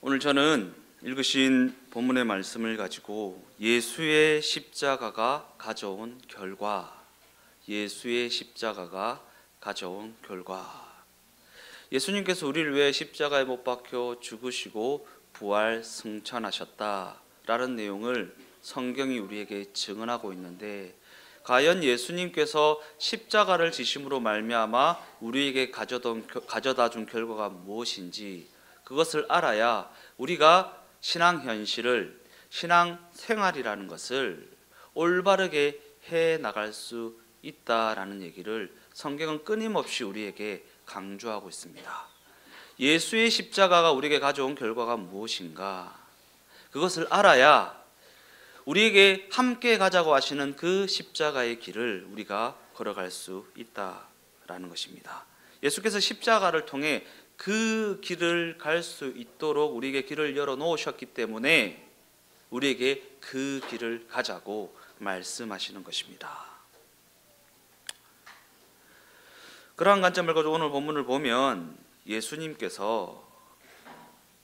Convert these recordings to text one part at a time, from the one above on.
오늘 저는 읽으신 본문의 말씀을 가지고 예수의 십자가가 가져온 결과, 예수의 십자가가 가져온 결과, 예수님께서 우리를 위해 십자가에 못 박혀 죽으시고 부활 승천하셨다라는 내용을 성경이 우리에게 증언하고 있는데, 과연 예수님께서 십자가를 지심으로 말미암아 우리에게 가져다 준 결과가 무엇인지 그것을 알아야 우리가 신앙 현실을, 신앙 생활이라는 것을 올바르게 해 나갈 수 있다라는 얘기를 성경은 끊임없이 우리에게 강조하고 있습니다. 예수의 십자가가 우리에게 가져온 결과가 무엇인가, 그것을 알아야 우리에게 함께 가자고 하시는 그 십자가의 길을 우리가 걸어갈 수 있다라는 것입니다. 예수께서 십자가를 통해 그 길을 갈 수 있도록 우리에게 길을 열어 놓으셨기 때문에 우리에게 그 길을 가자고 말씀하시는 것입니다. 그러한 관점을 가지고 오늘 본문을 보면 예수님께서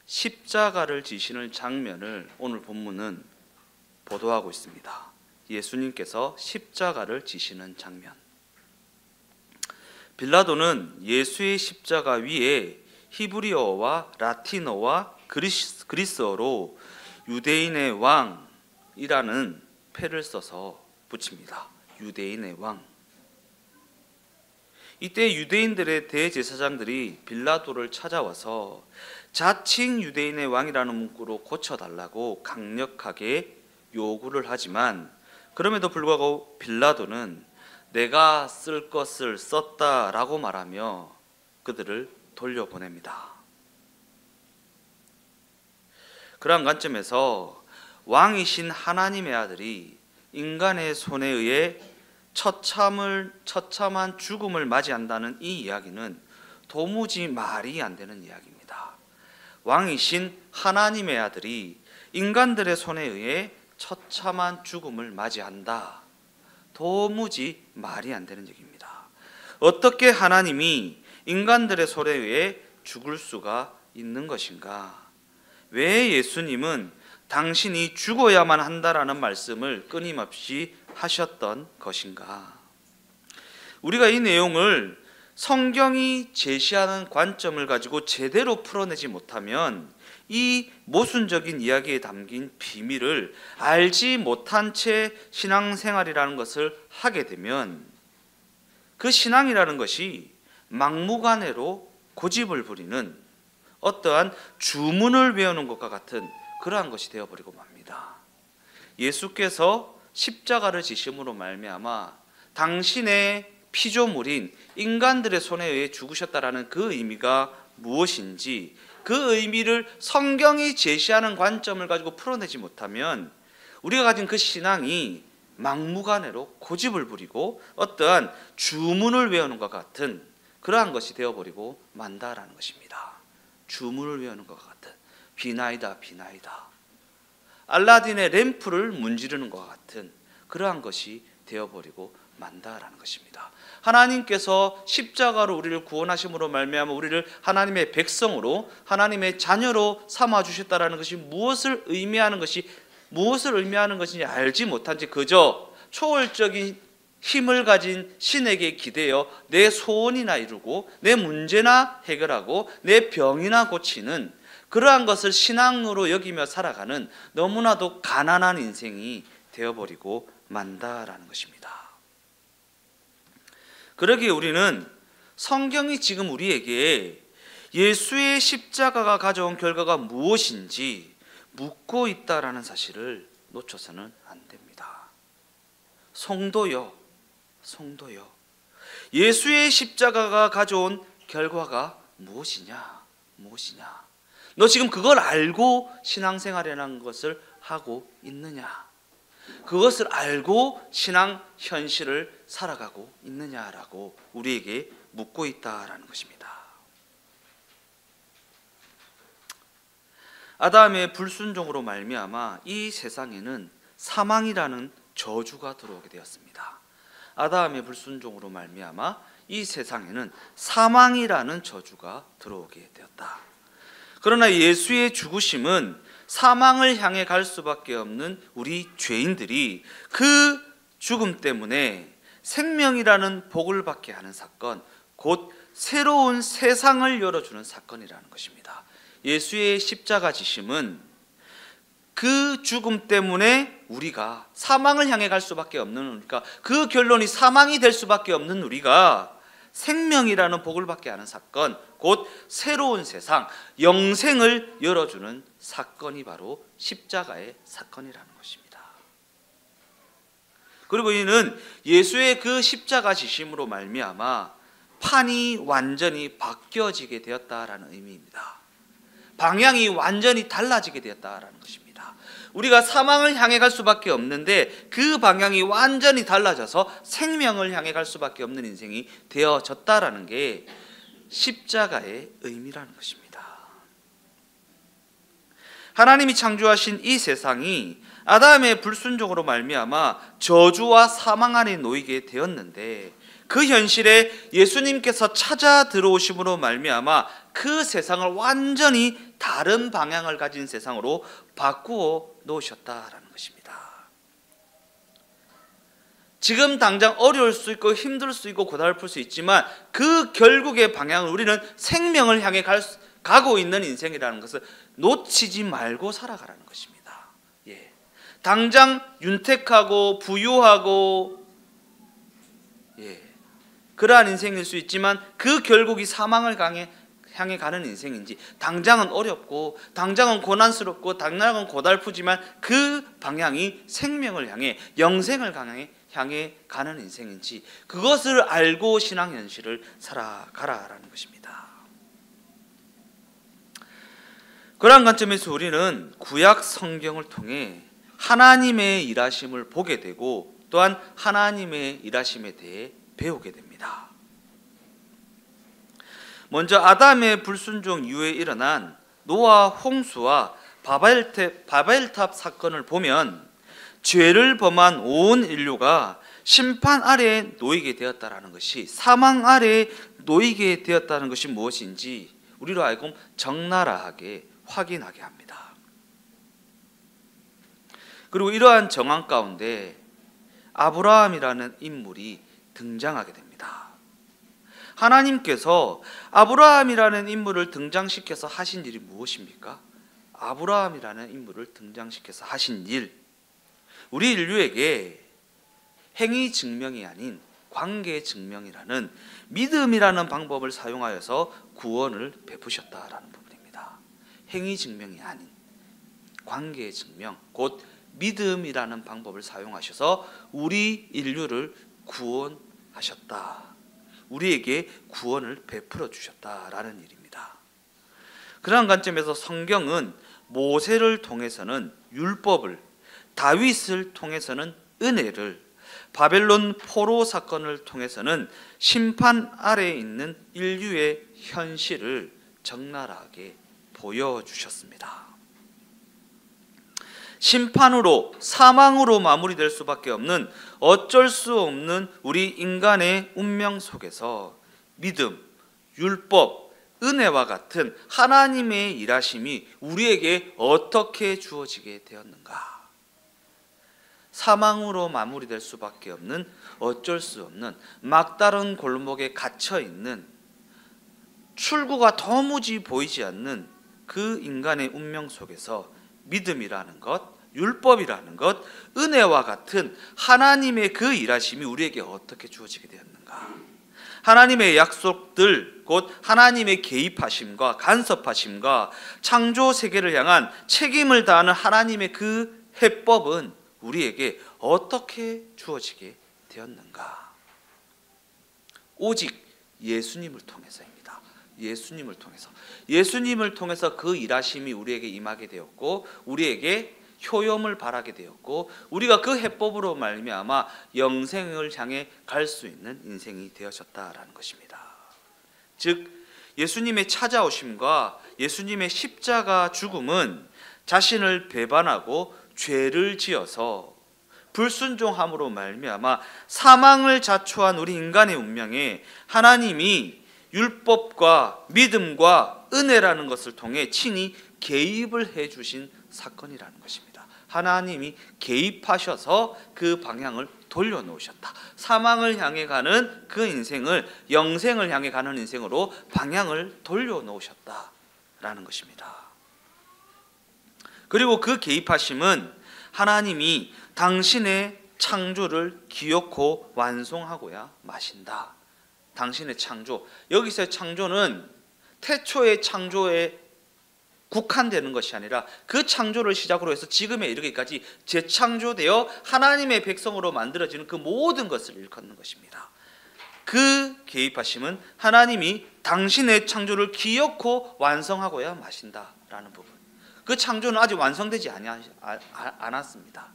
십자가를 지시는 장면을 오늘 본문은 보도하고 있습니다. 예수님께서 십자가를 지시는 장면. 빌라도는 예수의 십자가 위에 히브리어와 라틴어와 그리스어로 유대인의 왕이라는 패를 써서 붙입니다. 유대인의 왕. 이때 유대인들의 대제사장들이 빌라도를 찾아와서 자칭 유대인의 왕이라는 문구로 고쳐달라고 강력하게 요구를 하지만, 그럼에도 불구하고 빌라도는 내가 쓸 것을 썼다라고 말하며 그들을 돌려보냅니다. 그러한 관점에서 왕이신 하나님의 아들이 인간의 손에 의해 처참한 죽음을 맞이한다는 이 이야기는 도무지 말이 안 되는 이야기입니다. 왕이신 하나님의 아들이 인간들의 손에 의해 처참한 죽음을 맞이한다. 도무지 말이 안 되는 얘기입니다. 어떻게 하나님이 인간들의 손에 의해 죽을 수가 있는 것인가? 왜 예수님은 당신이 죽어야만 한다라는 말씀을 끊임없이 하셨던 것인가? 우리가 이 내용을 성경이 제시하는 관점을 가지고 제대로 풀어내지 못하면 이 모순적인 이야기에 담긴 비밀을 알지 못한 채 신앙생활이라는 것을 하게 되면 그 신앙이라는 것이 막무가내로 고집을 부리는 어떠한 주문을 외우는 것과 같은 그러한 것이 되어버리고 맙니다. 예수께서 십자가를 지심으로 말미암아 당신의 피조물인 인간들의 손에 의해 죽으셨다라는 그 의미가 무엇인지, 그 의미를 성경이 제시하는 관점을 가지고 풀어내지 못하면 우리가 가진 그 신앙이 막무가내로 고집을 부리고 어떠한 주문을 외우는 것 같은 그러한 것이 되어버리고 만다라는 것입니다. 주문을 외우는 것 같은, 비나이다 비나이다, 알라딘의 램프를 문지르는 것 같은 그러한 것이 되어버리고 만다라는 것입니다. 하나님께서 십자가로 우리를 구원하심으로 말미암아 우리를 하나님의 백성으로, 하나님의 자녀로 삼아 주셨다라는 것이 무엇을 의미하는 것인지 알지 못한 채 그저 초월적인 힘을 가진 신에게 기대어 내 소원이나 이루고 내 문제나 해결하고 내 병이나 고치는 그러한 것을 신앙으로 여기며 살아가는 너무나도 가난한 인생이 되어버리고 만다라는 것입니다. 그러기에 우리는 성경이 지금 우리에게 예수의 십자가가 가져온 결과가 무엇인지 묻고 있다라는 사실을 놓쳐서는 안 됩니다. 성도여, 예수의 십자가가 가져온 결과가 무엇이냐? 너 지금 그걸 알고 신앙생활이라는 것을 하고 있느냐? 그것을 알고 신앙 현실을 살아가고 있느냐라고 우리에게 묻고 있다라는 것입니다. 아담의 불순종으로 말미암아 이 세상에는 사망이라는 저주가 들어오게 되었습니다. 아담의 불순종으로 말미암아 이 세상에는 사망이라는 저주가 들어오게 되었다. 그러나 예수의 죽으심은 사망을 향해 갈 수밖에 없는 우리 죄인들이 그 죽음 때문에 생명이라는 복을 받게 하는 사건, 곧 새로운 세상을 열어주는 사건이라는 것입니다. 예수의 십자가 지심은 그 죽음 때문에 우리가 사망을 향해 갈 수밖에 없는, 그러니까 그 결론이 사망이 될 수밖에 없는 우리가 생명이라는 복을 받게 하는 사건, 곧 새로운 세상, 영생을 열어주는 사건이 바로 십자가의 사건이라는 것입니다. 그리고 이는 예수의 그 십자가 지심으로 말미암아 판이 완전히 바뀌어지게 되었다라는 의미입니다. 방향이 완전히 달라지게 되었다라는 것입니다. 우리가 사망을 향해 갈 수밖에 없는데 그 방향이 완전히 달라져서 생명을 향해 갈 수밖에 없는 인생이 되어졌다라는 게 십자가의 의미라는 것입니다. 하나님이 창조하신 이 세상이 아담의 불순종으로 말미암아 저주와 사망 안에 놓이게 되었는데, 그 현실에 예수님께서 찾아 들어오심으로 말미암아 그 세상을 완전히 다른 방향을 가진 세상으로 바꾸어 놓으셨다라는 것입니다. 지금 당장 어려울 수 있고 힘들 수 있고 고달플 수 있지만 그 결국의 방향은 우리는 생명을 향해 가고 있는 인생이라는 것을 놓치지 말고 살아가라는 것입니다. 예. 당장 윤택하고 부유하고 그러한 인생일 수 있지만 그 결국이 사망을 향해 가는 인생인지, 당장은 어렵고 당장은 고난스럽고 당장은 고달프지만 그 방향이 생명을 향해 영생을 향해 가는 인생인지, 그것을 알고 신앙 현실을 살아가라라는 것입니다. 그러한 관점에서 우리는 구약 성경을 통해 하나님의 일하심을 보게 되고 또한 하나님의 일하심에 대해 배우게 됩니다. 먼저 아담의 불순종 이후에 일어난 노아 홍수와 바벨탑 사건을 보면 죄를 범한 온 인류가 심판 아래에 놓이게 되었다라는 것이, 사망 아래에 놓이게 되었다는 것이 무엇인지 우리로 하여금 적나라하게 확인하게 합니다. 그리고 이러한 정황 가운데 아브라함이라는 인물이 등장하게 됩니다. 하나님께서 아브라함이라는 인물을 등장시켜서 하신 일이 무엇입니까? 아브라함이라는 인물을 등장시켜서 하신 일, 우리 인류에게 행위 증명이 아닌 관계 증명이라는 믿음이라는 방법을 사용하여서 구원을 베푸셨다라는 부분입니다. 행위 증명이 아닌 관계 증명, 곧 믿음이라는 방법을 사용하셔서 우리 인류를 구원하셨다, 우리에게 구원을 베풀어 주셨다라는 일입니다. 그러한 관점에서 성경은 모세를 통해서는 율법을, 다윗을 통해서는 은혜를, 바벨론 포로 사건을 통해서는 심판 아래에 있는 인류의 현실을 적나라하게 보여주셨습니다. 심판으로, 사망으로 마무리될 수밖에 없는, 어쩔 수 없는 우리 인간의 운명 속에서 믿음, 율법, 은혜와 같은 하나님의 일하심이 우리에게 어떻게 주어지게 되었는가? 사망으로 마무리될 수밖에 없는, 어쩔 수 없는 막다른 골목에 갇혀 있는, 출구가 도무지 보이지 않는 그 인간의 운명 속에서 믿음이라는 것, 율법이라는 것, 은혜와 같은 하나님의 그 일하심이 우리에게 어떻게 주어지게 되었는가? 하나님의 약속들, 곧 하나님의 개입하심과 간섭하심과 창조 세계를 향한 책임을 다하는 하나님의 그 해법은 우리에게 어떻게 주어지게 되었는가? 오직 예수님을 통해서입니다. 예수님을 통해서 그 일하심이 우리에게 임하게 되었고, 우리에게 효염을 발하게 되었고, 우리가 그 해법으로 말미암아 영생을 향해 갈 수 있는 인생이 되어졌다라는 것입니다. 즉 예수님의 찾아오심과 예수님의 십자가 죽음은 자신을 배반하고 죄를 지어서 불순종함으로 말미암아 사망을 자초한 우리 인간의 운명에 하나님이 율법과 믿음과 은혜라는 것을 통해 친히 개입을 해 주신 사건이라는 것입니다. 하나님이 개입하셔서 그 방향을 돌려놓으셨다. 사망을 향해 가는 그 인생을 영생을 향해 가는 인생으로 방향을 돌려놓으셨다라는 것입니다. 그리고 그 개입하심은 하나님이 당신의 창조를 기어코 완성하고야 마신다. 당신의 창조, 여기서의 창조는 태초의 창조에 국한되는 것이 아니라 그 창조를 시작으로 해서 지금에 이르기까지 재창조되어 하나님의 백성으로 만들어지는 그 모든 것을 일컫는 것입니다. 그 개입하심은 하나님이 당신의 창조를 기어코 완성하고야 마신다라는 부분. 그 창조는 아직 완성되지 않았습니다.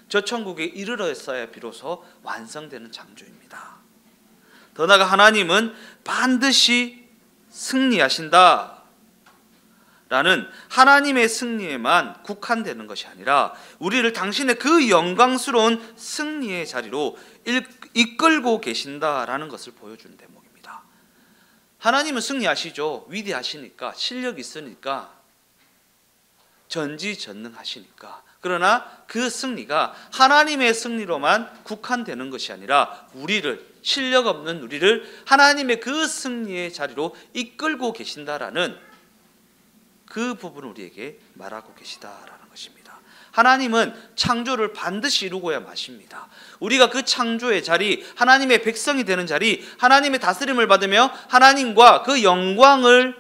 저 천국에 이르렀어야 비로소 완성되는 창조입니다. 더 나아가 하나님은 반드시 승리하신다 라는 하나님의 승리에만 국한되는 것이 아니라 우리를 당신의 그 영광스러운 승리의 자리로 이끌고 계신다라는 것을 보여주는 대목입니다. 하나님은 승리하시죠. 위대하시니까, 실력 있으니까, 전지전능하시니까. 그러나 그 승리가 하나님의 승리로만 국한되는 것이 아니라 우리를, 실력 없는 우리를 하나님의 그 승리의 자리로 이끌고 계신다라는 그 부분을 우리에게 말하고 계시다라는 것입니다. 하나님은 창조를 반드시 이루고야 마십니다. 우리가 그 창조의 자리, 하나님의 백성이 되는 자리, 하나님의 다스림을 받으며 하나님과 그 영광을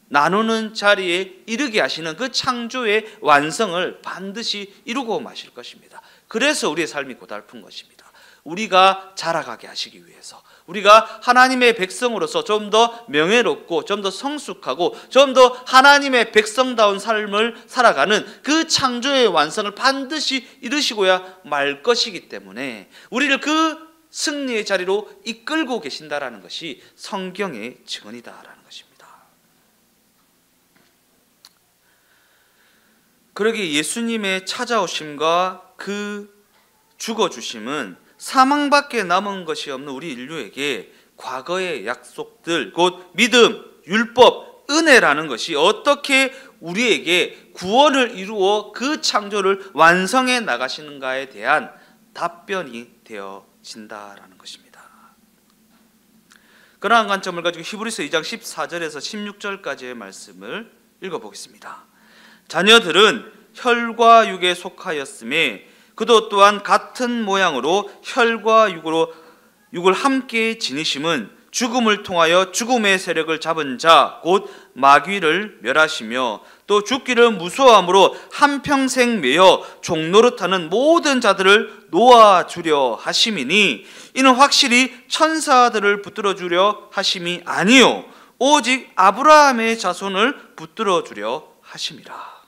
나누는 자리에 이르게 하시는 그 창조의 완성을 반드시 이루고 마실 것입니다. 그래서 우리의 삶이 고달픈 것입니다. 우리가 자라가게 하시기 위해서, 우리가 하나님의 백성으로서 좀 더 명예롭고 좀 더 성숙하고 좀 더 하나님의 백성다운 삶을 살아가는 그 창조의 완성을 반드시 이루시고야 말 것이기 때문에 우리를 그 승리의 자리로 이끌고 계신다라는 것이 성경의 증언이다라는 것입니다. 그러기에 예수님의 찾아오심과 그 죽어주심은 사망밖에 남은 것이 없는 우리 인류에게 과거의 약속들, 곧 믿음, 율법, 은혜라는 것이 어떻게 우리에게 구원을 이루어 그 창조를 완성해 나가시는가에 대한 답변이 되어진다라는 것입니다. 그러한 관점을 가지고 히브리서 2장 14절에서 16절까지의 말씀을 읽어보겠습니다. 자녀들은 혈과 육에 속하였음에 그도 또한 같은 모양으로 혈과 육을 함께 지니심은 죽음을 통하여 죽음의 세력을 잡은 자 곧 마귀를 멸하시며 또 죽기를 무서워함으로 한평생 매여 종노릇하는 모든 자들을 놓아주려 하심이니 이는 확실히 천사들을 붙들어주려 하심이 아니요 오직 아브라함의 자손을 붙들어주려 하심이라.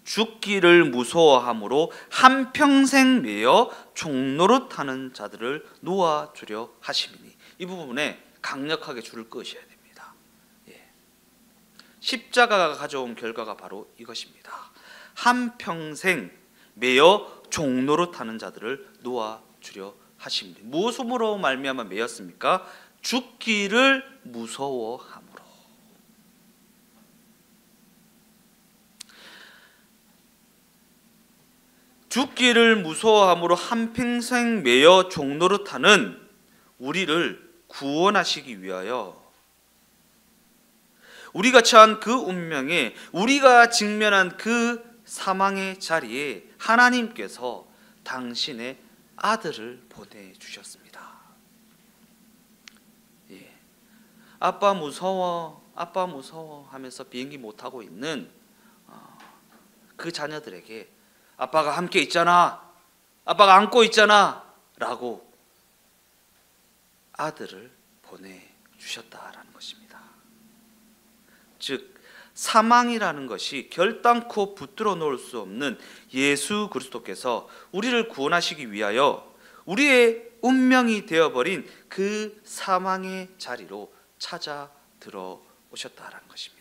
죽기를 무서워함으로 한평생 매여 종노릇하는 자들을 놓아주려 하심이니, 이 부분에 강력하게 줄을 끄셔야 됩니다. 십자가가 가져온 결과가 바로 이것입니다. 한평생 매여 종노릇하는 자들을 놓아주려 하심이니, 무엇으로 말미암아 매였습니까? 죽기를 무서워함으로. 죽기를 무서워함으로 한평생 매여 종노릇하는 우리를 구원하시기 위하여 우리가 처한 그 운명에, 우리가 직면한 그 사망의 자리에 하나님께서 당신의 아들을 보내주셨습니다. 아빠 무서워, 아빠 무서워 하면서 비행기 못하고 있는 그 자녀들에게 아빠가 함께 있잖아, 아빠가 안고 있잖아 라고 아들을 보내주셨다라는 것입니다. 즉 사망이라는 것이 결단코 붙들어 놓을 수 없는 예수 그리스도께서 우리를 구원하시기 위하여 우리의 운명이 되어버린 그 사망의 자리로 찾아 들어오셨다라는 것입니다.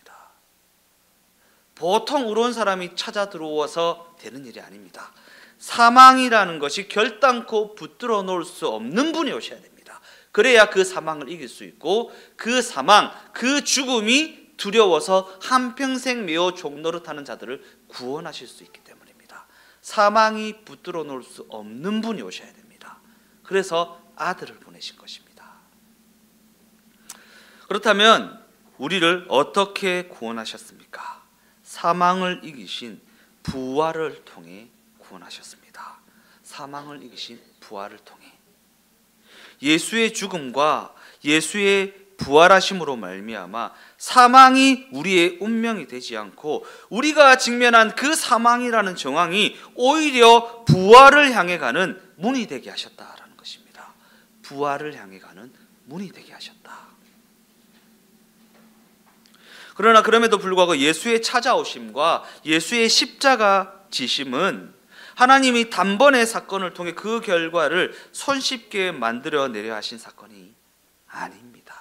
보통 의로운 사람이 찾아 들어와서 되는 일이 아닙니다. 사망이라는 것이 결단코 붙들어 놓을 수 없는 분이 오셔야 됩니다. 그래야 그 사망을 이길 수 있고 그 사망, 그 죽음이 두려워서 한평생 매어 종노릇하는 자들을 구원하실 수 있기 때문입니다. 사망이 붙들어 놓을 수 없는 분이 오셔야 됩니다. 그래서 아들을 보내신 것입니다. 그렇다면 우리를 어떻게 구원하셨습니까? 사망을 이기신 부활을 통해 구원하셨습니다. 사망을 이기신 부활을 통해 예수의 죽음과 예수의 부활하심으로 말미암아 사망이 우리의 운명이 되지 않고 우리가 직면한 그 사망이라는 정황이 오히려 부활을 향해 가는 문이 되게 하셨다라는 것입니다. 부활을 향해 가는 문이 되게 하셨다. 그러나 그럼에도 불구하고 예수의 찾아오심과 예수의 십자가 지심은 하나님이 단번에 사건을 통해 그 결과를 손쉽게 만들어내려 하신 사건이 아닙니다.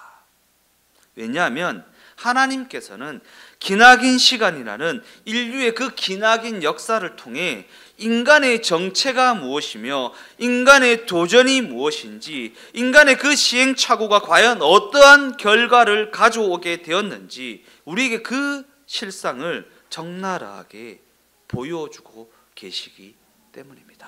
왜냐하면 하나님께서는 기나긴 시간이라는 인류의 그 기나긴 역사를 통해 인간의 정체가 무엇이며 인간의 도전이 무엇인지, 인간의 그 시행착오가 과연 어떠한 결과를 가져오게 되었는지 우리에게 그 실상을 적나라하게 보여주고 계시기 때문입니다.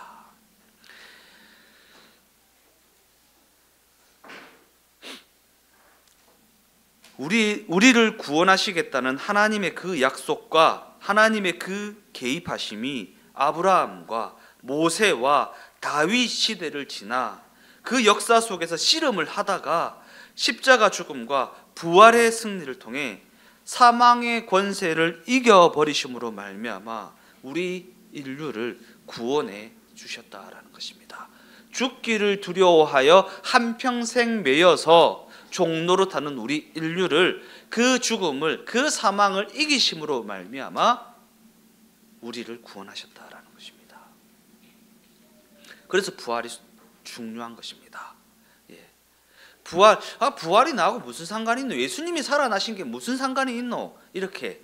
우리를 구원하시겠다는 하나님의 그 약속과 하나님의 그 개입하심이 아브라함과 모세와 다윗 시대를 지나 그 역사 속에서 씨름을 하다가 십자가 죽음과 부활의 승리를 통해 사망의 권세를 이겨버리심으로 말미암아 우리 인류를 구원해 주셨다라는 것입니다. 죽기를 두려워하여 한평생 매여서 종노릇하는 우리 인류를 그 죽음을, 그 사망을 이기심으로 말미암아 우리를 구원하셨다라는 것입니다. 그래서 부활이 중요한 것입니다. 부활이 나하고 무슨 상관이 있노? 예수님이 살아나신 게 무슨 상관이 있노? 이렇게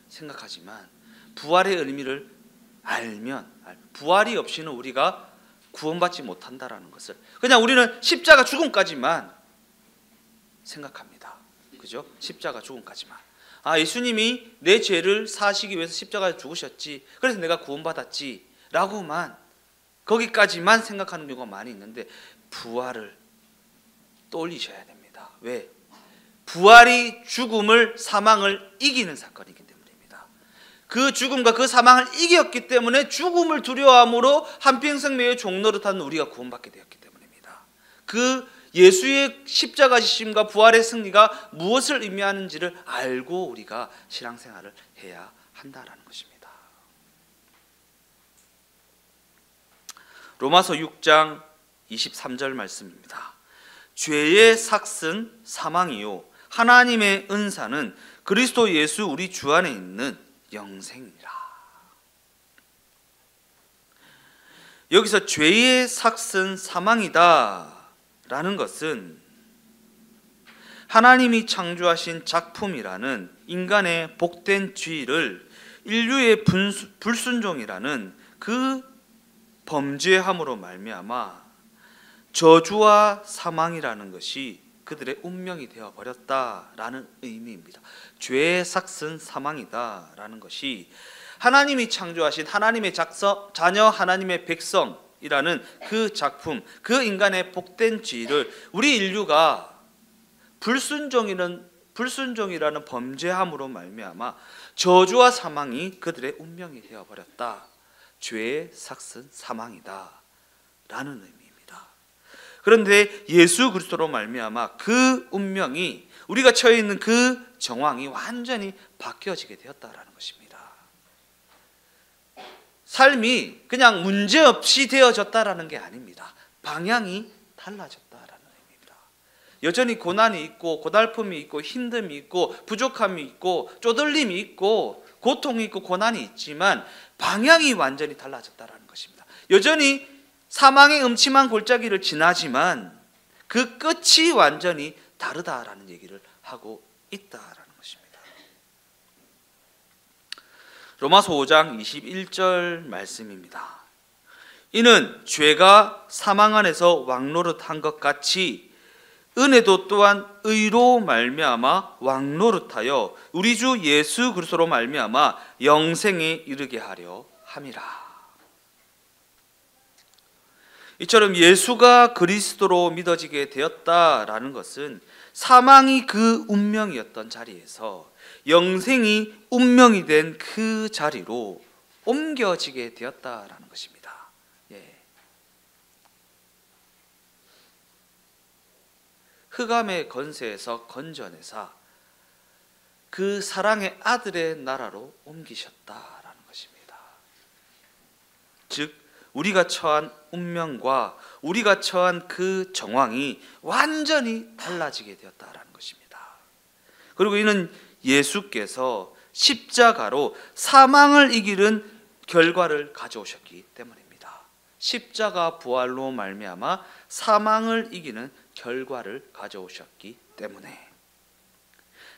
생각하지만 부활의 의미를 알면 부활이 없이는 우리가 구원받지 못한다라는 것을 그냥 우리는 십자가 죽음까지만 생각합니다. 그죠? 십자가 죽음까지만. 예수님이 내 죄를 사시기 위해서 십자가에 죽으셨지. 그래서 내가 구원받았지. 라고만 거기까지만 생각하는 경우가 많이 있는데 부활을 떠올리셔야 됩니다. 왜? 부활이 죽음을, 사망을 이기는 사건이기 때문입니다. 그 죽음과 그 사망을 이겼기 때문에 죽음을 두려워함으로 한평생 매여 종노릇하는 우리가 구원받게 되었기 때문입니다. 그 예수의 십자가 지심과 부활의 승리가 무엇을 의미하는지를 알고 우리가 신앙생활을 해야 한다라는 것입니다. 로마서 6장 23절 말씀입니다. 죄의 삭은 사망이요 하나님의 은사는 그리스도 예수 우리 주 안에 있는 영생이라. 여기서 죄의 삭은 사망이다 라는 것은 하나님이 창조하신 작품이라는 인간의 복된 죄를 인류의 불순종이라는 그 범죄함으로 말미암아 저주와 사망이라는 것이 그들의 운명이 되어버렸다라는 의미입니다. 죄의 삭은 사망이다라는 것이 하나님이 창조하신 하나님의 자녀 하나님의 백성이라는 그 작품, 그 인간의 복된 죄를 우리 인류가 불순종이라는 범죄함으로 말미암아 저주와 사망이 그들의 운명이 되어버렸다. 죄의 삭은 사망이다라는 의미입니다. 그런데 예수 그리스도로 말미암아 그 운명이 우리가 처해 있는 그 정황이 완전히 바뀌어지게 되었다라는 것입니다. 삶이 그냥 문제없이 되어졌다라는 게 아닙니다. 방향이 달라졌다라는 의미입니다. 여전히 고난이 있고 고달픔이 있고 힘듦이 있고 부족함이 있고 쪼들림이 있고 고통이 있고 고난이 있지만 방향이 완전히 달라졌다라는 것입니다. 여전히 사망의 음침한 골짜기를 지나지만 그 끝이 완전히 다르다라는 얘기를 하고 있다라는 것입니다. 로마서 5장 21절 말씀입니다. 이는 죄가 사망 안에서 왕노릇한 것 같이 은혜도 또한 의로 말미암아 왕노릇하여 우리 주 예수 그리스도로 말미암아 영생에 이르게 하려 함이라. 이처럼 예수가 그리스도로 믿어지게 되었다라는 것은 사망이 그 운명이었던 자리에서 영생이 운명이 된 그 자리로 옮겨지게 되었다라는 것입니다. 예. 흑암의 건세에서 건져내사 그 사랑의 아들의 나라로 옮기셨다라는 것입니다. 즉 우리가 처한 운명과 우리가 처한 그 정황이 완전히 달라지게 되었다라는 것입니다. 그리고 이는 예수께서 십자가로 사망을 이기는 결과를 가져오셨기 때문입니다. 십자가 부활로 말미암아 사망을 이기는 결과를 가져오셨기 때문에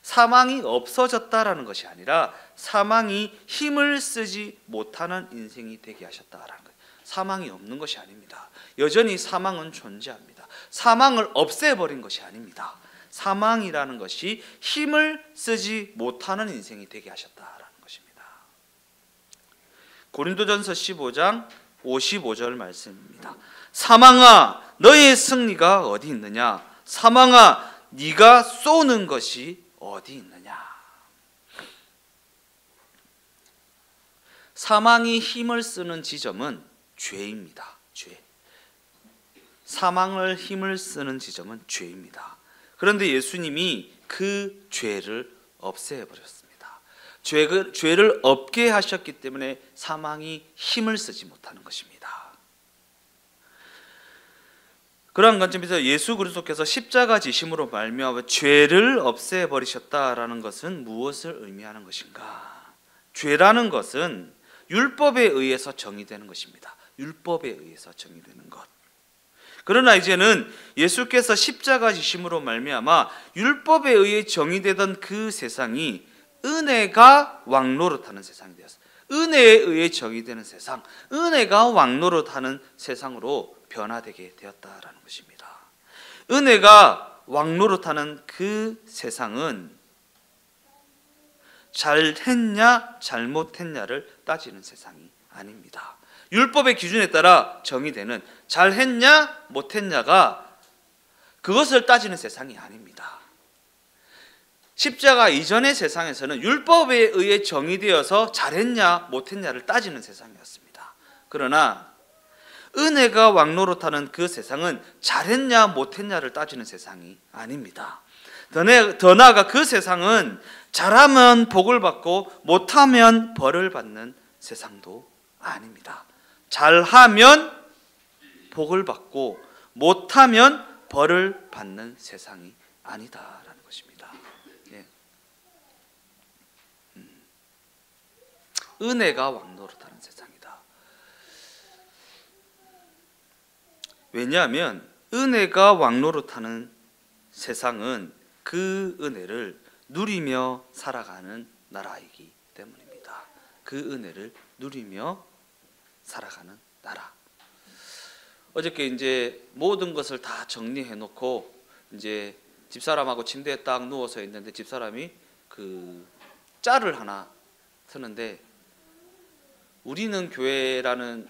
사망이 없어졌다라는 것이 아니라 사망이 힘을 쓰지 못하는 인생이 되게 하셨다라는 거예요. 사망이 없는 것이 아닙니다. 여전히 사망은 존재합니다. 사망을 없애버린 것이 아닙니다. 사망이라는 것이 힘을 쓰지 못하는 인생이 되게 하셨다라는 것입니다. 고린도전서 15장 55절 말씀입니다. 사망아 너의 승리가 어디 있느냐? 사망아 네가 쏘는 것이 어디 있느냐? 사망이 힘을 쓰는 지점은 죄입니다. 죄. 사망을 힘을 쓰는 지점은 죄입니다. 그런데 예수님이 그 죄를 없애버렸습니다. 죄를 없게 하셨기 때문에 사망이 힘을 쓰지 못하는 것입니다. 그러한 관점에서 예수 그리스도께서 십자가 지심으로 말미암아 죄를 없애버리셨다라는 것은 무엇을 의미하는 것인가? 죄라는 것은 율법에 의해서 정의되는 것입니다. 율법에 의해서 정의되는 것. 그러나 이제는 예수께서 십자가 지심으로 말미암아 율법에 의해 정의되던 그 세상이 은혜가 왕노릇하는 세상이 되었어요. 은혜에 의해 정의되는 세상, 은혜가 왕노릇하는 세상으로 변화되게 되었다라는 것입니다. 은혜가 왕노릇하는 그 세상은 잘했냐 잘못했냐를 따지는 세상이 아닙니다. 율법의 기준에 따라 정의되는 잘했냐 못했냐가 그것을 따지는 세상이 아닙니다. 십자가 이전의 세상에서는 율법에 의해 정의되어서 잘했냐 못했냐를 따지는 세상이었습니다. 그러나 은혜가 왕노릇하는 그 세상은 잘했냐 못했냐를 따지는 세상이 아닙니다. 더 나아가 그 세상은 잘하면 복을 받고 못하면 벌을 받는 세상도 아닙니다. 잘하면 복을 받고 못하면 벌을 받는 세상이 아니다라는 것입니다. 예. 은혜가 왕노릇하는 세상이다. 왜냐하면 은혜가 왕노릇하는 세상은 그 은혜를 누리며 살아가는 나라이기 때문입니다. 그 은혜를 누리며 살아가는 나라. 어저께 이제 모든 것을 다 정리해 놓고 이제 집사람하고 침대에 딱 누워서 있는데 집사람이 그 짤을 하나 트는데 우리는 교회라는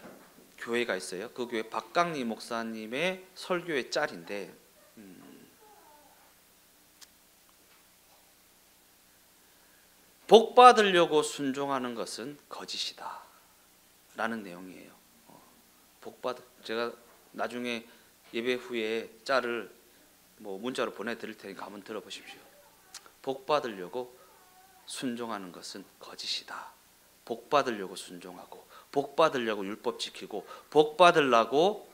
교회가 있어요. 그 교회 박강리 목사님의 설교의 짤인데 복 받으려고 순종하는 것은 거짓이다 라는 내용이에요. 제가 나중에 예배 후에 짤을 문자로 보내드릴 테니까 한번 들어보십시오. 복 받으려고 순종하는 것은 거짓이다. 복 받으려고 순종하고 복 받으려고 율법 지키고 복 받으려고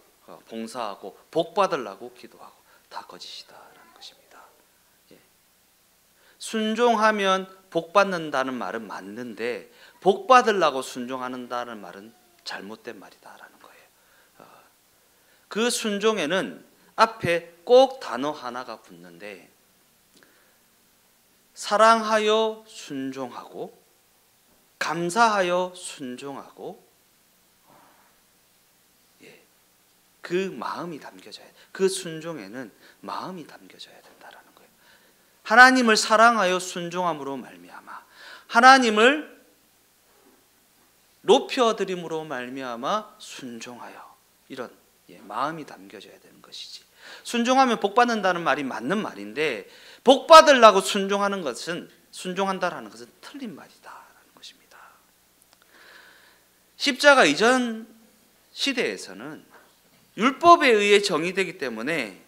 봉사하고 복 받으려고 기도하고 다 거짓이다라는 것입니다. 예. 순종하면 복 받는다는 말은 맞는데 복 받으려고 순종한다는 말은 잘못된 말이다라는 거예요. 그 순종에는 앞에 꼭 단어 하나가 붙는데 사랑하여 순종하고 감사하여 순종하고 그 마음이 담겨져야 돼. 그 순종에는 마음이 담겨져야 된다라는 거예요. 하나님을 사랑하여 순종함으로 말미암아, 하나님을 높여드림으로 말미암아 순종하여, 이런 마음이 담겨져야 되는 것이지. 순종하면 복 받는다는 말이 맞는 말인데, 복 받으려고 순종한다라는 것은 틀린 말이다라는 것입니다. 십자가 이전 시대에서는 율법에 의해 정의되기 때문에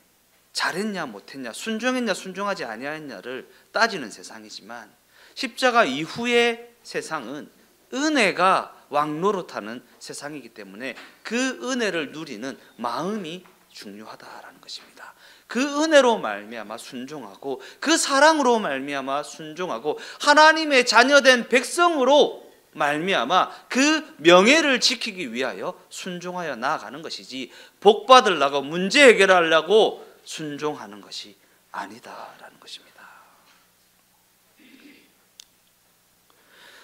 잘했냐 못했냐, 순종했냐 순종하지 아니했냐를 따지는 세상이지만, 십자가 이후의 세상은 은혜가 왕노릇하는 세상이기 때문에 그 은혜를 누리는 마음이 중요하다라는 것입니다. 그 은혜로 말미암아 순종하고, 그 사랑으로 말미암아 순종하고, 하나님의 자녀된 백성으로 말미암아 그 명예를 지키기 위하여 순종하여 나아가는 것이지, 복 받으려고 문제 해결하려고 순종하는 것이 아니다라는 것입니다.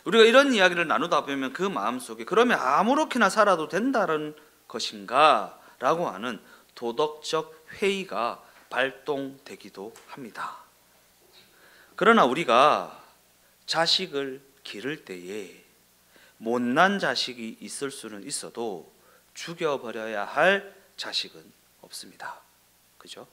우리가 이런 이야기를 나누다 보면 그 마음속에, 그러면 아무렇게나 살아도 된다는 것인가 라고 하는 도덕적 회의가 발동되기도 합니다. 그러나 우리가 자식을 기를 때에 못난 자식이 있을 수는 있어도 죽여버려야 할 자식은 없습니다. 그죠?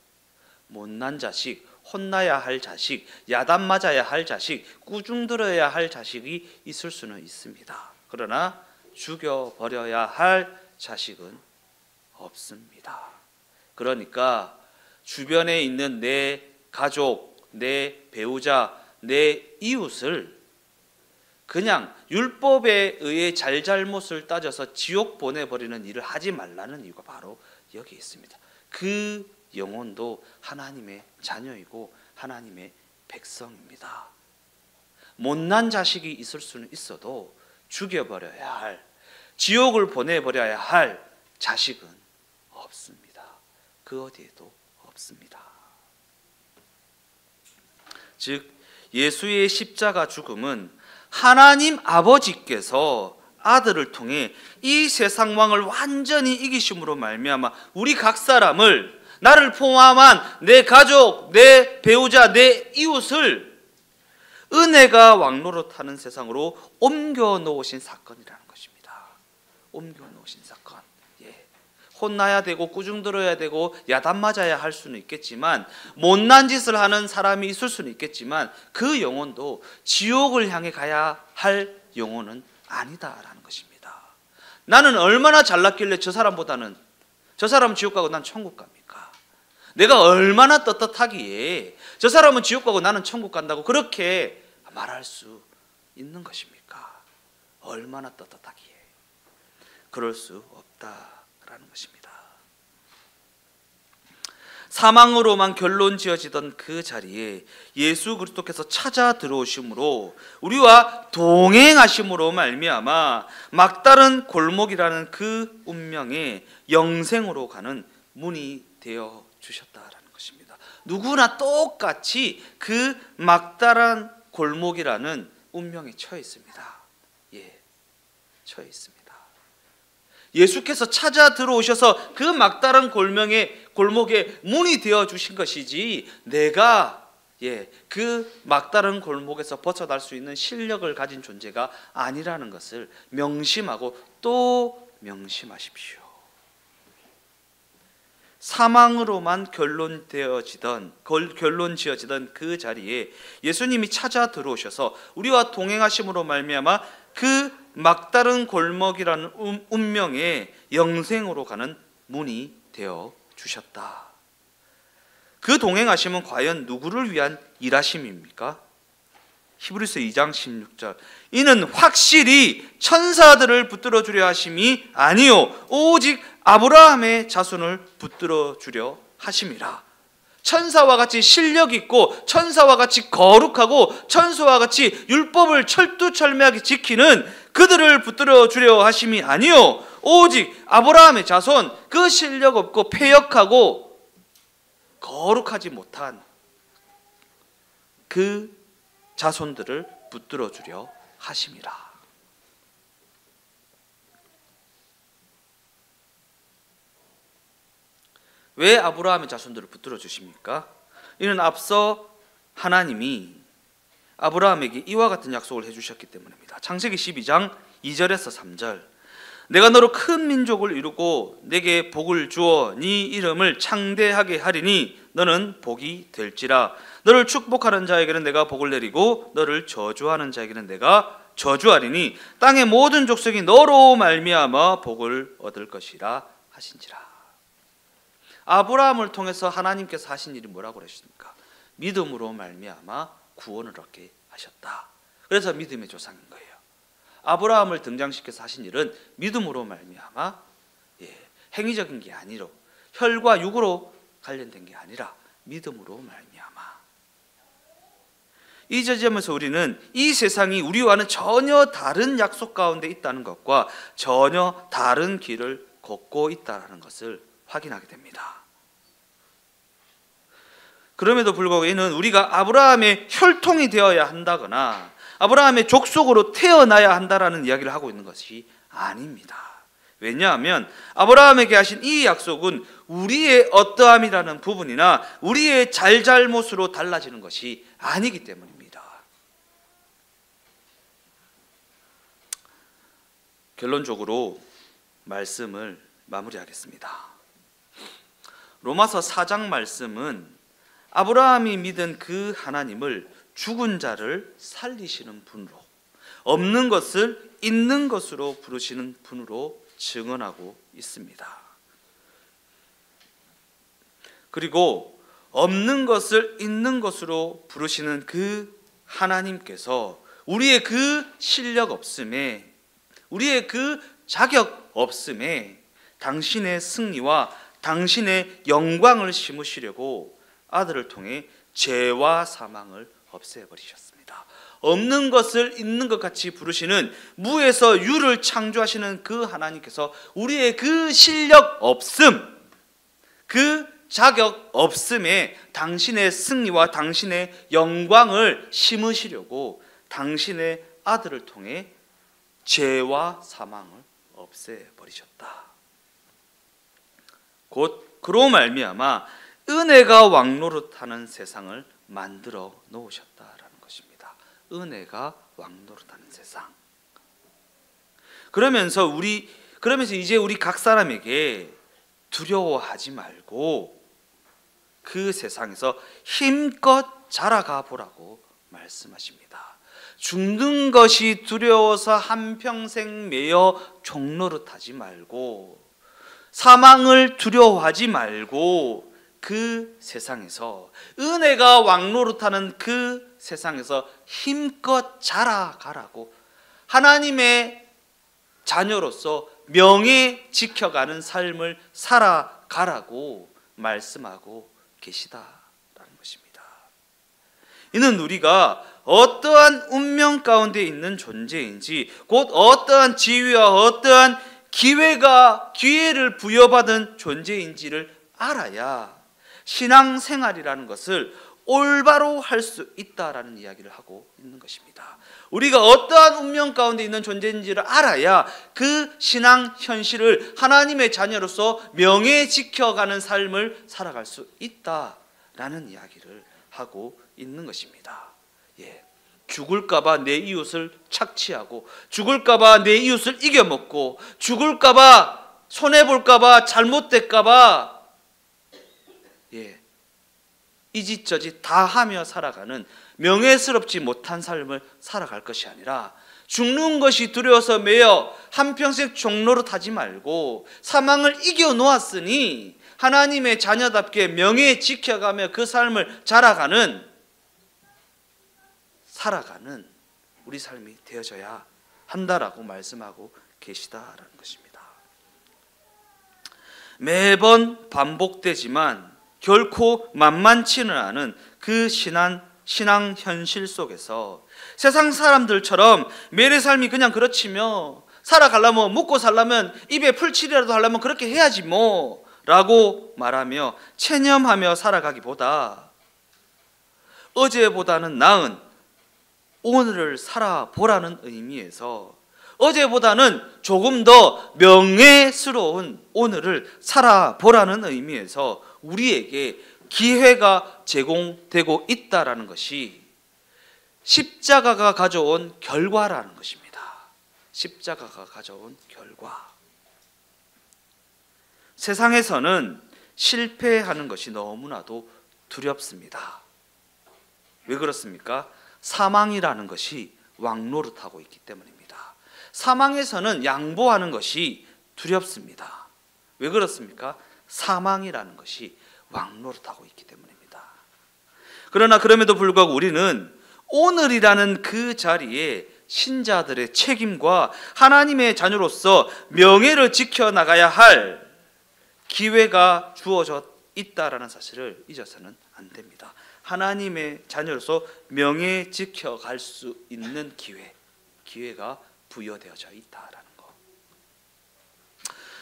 못난 자식, 혼나야 할 자식, 야단 맞아야 할 자식, 꾸중 들어야 할 자식이 있을 수는 있습니다. 그러나 죽여버려야 할 자식은 없습니다. 그러니까 주변에 있는 내 가족, 내 배우자, 내 이웃을 그냥 율법에 의해 잘잘못을 따져서 지옥 보내버리는 일을 하지 말라는 이유가 바로 여기 있습니다. 그 영혼도 하나님의 자녀이고 하나님의 백성입니다. 못난 자식이 있을 수는 있어도 죽여버려야 할, 지옥을 보내버려야 할 자식은 없습니다. 그 어디에도 없습니다. 즉 예수의 십자가 죽음은 하나님 아버지께서 아들을 통해 이 세상 왕을 완전히 이기심으로 말미암아 우리 각 사람을, 나를 포함한 내 가족, 내 배우자, 내 이웃을 은혜가 왕노릇하는 세상으로 옮겨 놓으신 사건이라는 것입니다. 옮겨 놓으신 사건. 혼나야 되고 꾸중 들어야 되고 야단 맞아야 할 수는 있겠지만, 못난 짓을 하는 사람이 있을 수는 있겠지만, 그 영혼도 지옥을 향해 가야 할 영혼은 아니다라는 것입니다. 나는 얼마나 잘났길래 저 사람은 지옥 가고 난 천국 갑니까? 내가 얼마나 떳떳하기에 저 사람은 지옥 가고 나는 천국 간다고 그렇게 말할 수 있는 것입니까? 얼마나 떳떳하기에. 그럴 수 없다라는 것입니다. 사망으로만 결론 지어지던 그 자리에 예수 그리스도께서 찾아 들어오심으로, 우리와 동행하심으로 말미암아 막다른 골목이라는 그 운명의 영생으로 가는 문이 되어 주셨다라는 것입니다. 누구나 똑같이 그 막다른 골목이라는 운명에 처해 있습니다. 처해 있습니다. 예수께서 찾아 들어오셔서 그 막다른 골목에 문이 되어 주신 것이지, 내가 그 막다른 골목에서 벗어날 수 있는 실력을 가진 존재가 아니라는 것을 명심하고 또 명심하십시오. 사망으로만 결론 지어지던 그 자리에 예수님이 찾아 들어오셔서 우리와 동행하심으로 말미암아 그 막다른 골목이라는 운명의 영생으로 가는 문이 되어 주셨다. 그 동행하심은 과연 누구를 위한 일하심입니까? 히브리서 2장 16절, 이는 확실히 천사들을 붙들어 주려 하심이 아니요 오직 아브라함의 자손을 붙들어 주려 하심이라. 천사와 같이 실력 있고, 천사와 같이 거룩하고, 천사와 같이 율법을 철두철미하게 지키는 그들을 붙들어 주려 하심이 아니요 오직 아브라함의 자손, 그 실력 없고 패역하고 거룩하지 못한 그 자손들을 붙들어 주려 하심이라. 왜 아브라함의 자손들을 붙들어 주십니까? 이는 앞서 하나님이 아브라함에게 이와 같은 약속을 해주셨기 때문입니다. 창세기 12장 2절에서 3절. 내가 너로 큰 민족을 이루고 내게 복을 주어 네 이름을 창대하게 하리니 너는 복이 될지라. 너를 축복하는 자에게는 내가 복을 내리고 너를 저주하는 자에게는 내가 저주하리니 땅의 모든 족속이 너로 말미암아 복을 얻을 것이라 하신지라. 아브라함을 통해서 하나님께서 하신 일이 뭐라고 그러십니까? 믿음으로 말미암아 구원을 얻게 하셨다. 그래서 믿음의 조상인 거예요. 아브라함을 등장시켜서 하신 일은 믿음으로 말미암아 행위적인 게 아니라 혈과 육으로 관련된 게 아니라 믿음으로 말미암아. 이 지점에서 우리는 이 세상이 우리와는 전혀 다른 약속 가운데 있다는 것과 전혀 다른 길을 걷고 있다는 것을 확인하게 됩니다. 그럼에도 불구하고 이는 우리가 아브라함의 혈통이 되어야 한다거나 아브라함의 족속으로 태어나야 한다라는 이야기를 하고 있는 것이 아닙니다. 왜냐하면 아브라함에게 하신 이 약속은 우리의 어떠함이라는 부분이나 우리의 잘잘못으로 달라지는 것이 아니기 때문입니다. 결론적으로 말씀을 마무리하겠습니다. 로마서 4장 말씀은 아브라함이 믿은 그 하나님을 죽은 자를 살리시는 분으로, 없는 것을 있는 것으로 부르시는 분으로 증언하고 있습니다. 그리고 없는 것을 있는 것으로 부르시는 그 하나님께서 우리의 그 실력 없음에, 우리의 그 자격 없음에 당신의 승리와 당신의 영광을 심으시려고 아들을 통해 죄와 사망을 없애버리셨습니다. 없는 것을 있는 것 같이 부르시는 무에서 유를 창조하시는 그 하나님께서 우리의 그 실력 없음, 그 자격 없음에 당신의 승리와 당신의 영광을 심으시려고 당신의 아들을 통해 죄와 사망을 없애버리셨다. 곧 그로 말미암아 은혜가 왕노릇하는 세상을 만들어 놓으셨다라는 것입니다. 은혜가 왕노릇하는 세상. 그러면서 이제 우리 각 사람에게 두려워하지 말고 그 세상에서 힘껏 자라가 보라고 말씀하십니다. 죽는 것이 두려워서 한평생 매여 종노릇하지 말고, 사망을 두려워하지 말고 그 세상에서, 은혜가 왕노릇하는 그 세상에서 힘껏 자라가라고, 하나님의 자녀로서 명예 지켜가는 삶을 살아가라고 말씀하고 계시다라는 것입니다. 이는 우리가 어떠한 운명 가운데 있는 존재인지, 곧 어떠한 지위와 어떠한 기회를 부여받은 존재인지를 알아야 신앙생활이라는 것을 올바로 할 수 있다라는 이야기를 하고 있는 것입니다. 우리가 어떠한 운명 가운데 있는 존재인지를 알아야 그 신앙 현실을 하나님의 자녀로서 명예 지켜가는 삶을 살아갈 수 있다라는 이야기를 하고 있는 것입니다. 죽을까봐 내 이웃을 착취하고, 죽을까봐 내 이웃을 이겨먹고, 죽을까봐 손해볼까봐 잘못될까봐 이짓저짓 다 하며 살아가는 명예스럽지 못한 삶을 살아갈 것이 아니라, 죽는 것이 두려워서 매여 한평생 종노릇하지 말고 사망을 이겨놓았으니 하나님의 자녀답게 명예 지켜가며 그 삶을 살아가는 우리 삶이 되어져야 한다라고 말씀하고 계시다라는 것입니다. 매번 반복되지만 결코 만만치는 않은 그 신앙 현실 속에서 세상 사람들처럼 매일의 삶이 그냥 그렇지며, 살아가려면, 먹고 살려면, 입에 풀칠이라도 하려면 그렇게 해야지 뭐 라고 말하며 체념하며 살아가기보다 어제보다는 나은 오늘을 살아보라는 의미에서, 어제보다는 조금 더 명예스러운 오늘을 살아보라는 의미에서 우리에게 기회가 제공되고 있다라는 것이 십자가가 가져온 결과라는 것입니다. 십자가가 가져온 결과. 세상에서는 실패하는 것이 너무나도 두렵습니다. 왜 그렇습니까? 사망이라는 것이 왕노릇하고 있기 때문입니다. 사망에서는 양보하는 것이 두렵습니다. 왜 그렇습니까? 사망이라는 것이 왕노릇하고 있기 때문입니다. 그러나 그럼에도 불구하고 우리는 오늘이라는 그 자리에 신자들의 책임과 하나님의 자녀로서 명예를 지켜나가야 할 기회가 주어져 있다라는 사실을 잊어서는 안 됩니다. 하나님의 자녀로서 명예 지켜갈 수 있는 기회가 부여되어져 있다라는 것.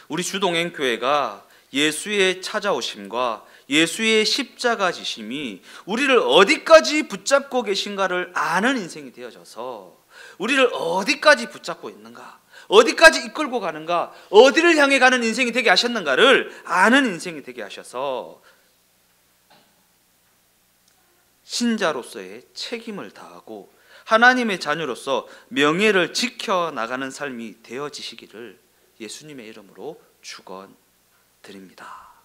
우리 주동행교회가 예수의 찾아오심과 예수의 십자가 지심이 우리를 어디까지 붙잡고 계신가를 아는 인생이 되어져서 우리를 어디까지 붙잡고 있는가, 어디까지 이끌고 가는가, 어디를 향해 가는 인생이 되게 하셨는가를 아는 인생이 되게 하셔서 신자로서의 책임을 다하고 하나님의 자녀로서 명예를 지켜나가는 삶이 되어지시기를 예수님의 이름으로 축원드립니다.